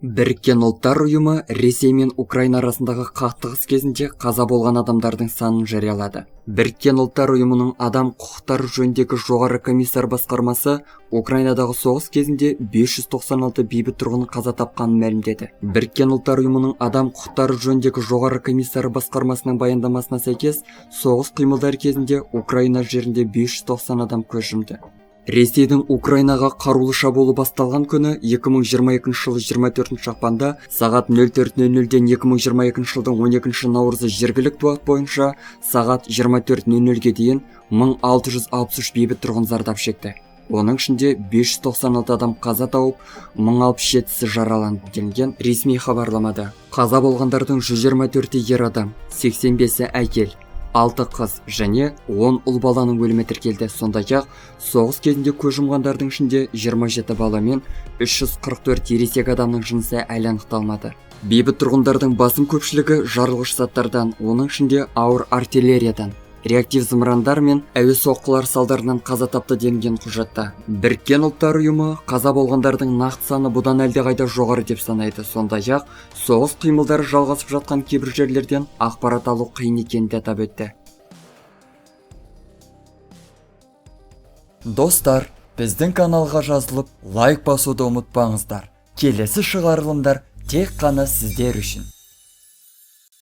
Біріккен ұлттар ұйымы Ресей мен Украина арасындағы қақтығыс кезінде қаза болған адамдардың санын жариялады. Біріккен ұлттар ұйымының адам құқықтары жөніндегі жоғары комиссар басқармасы Украинадағы соғыс кезінде 596 бейбіт тұрғын қаза тапқанын мәлімдеді. Біріккен ұлттар ұйымының адам құқықтары жөніндегі жоғары комиссары басқармасының баяндамасына сәйкес, соғыс қимылдары кезінде Украина жерінде 590 адам көз жұмды. Ресейдің Украинаға қарулы шабуылы басталған күні 2022 жылы 24 ақпанда сағат 04:00-ден 2022 жылдың 12 наурызы жергілікті уақыт бойынша сағат 24:00-ге дейін 1663 бейбіт тұрғын зардап шекті. Оның ішінде 596 адам қаза тауып, 1067-сі жараланды делінген ресми хабарламада. Қаза болғандардың 124-і ер адам, 85-і әйел, 6 қыз және 10 ұл баланың өлімі тіркелді. Сондай-ақ соғыс кезінде көз жұмғандардың ішінде 27 бала мен 344 ересек адамның жынысы әлі анықталмады. Бейбіт тұрғындардың басым көпшілігі жарылғыш заттардан, оның ішінде ауыр артиллериядан, реактив зымырандар мен әуе соққылар салдарынан қаза тапты делінген құжатта. Біріккен ұлттар ұйымы қаза болғандардың нақты саны бұдан әлдеқайда жоғары деп санайды. Сондай-ақ соғыс қимылдары жалғасып жатқан кейбір жерлерден ақпарат алу қиын екенін атап өтті. Достар, біздің каналға жазылып, лайк басуды ұмытпаңыздар. Келесі шығарылымдар тек қана сіздер үшін.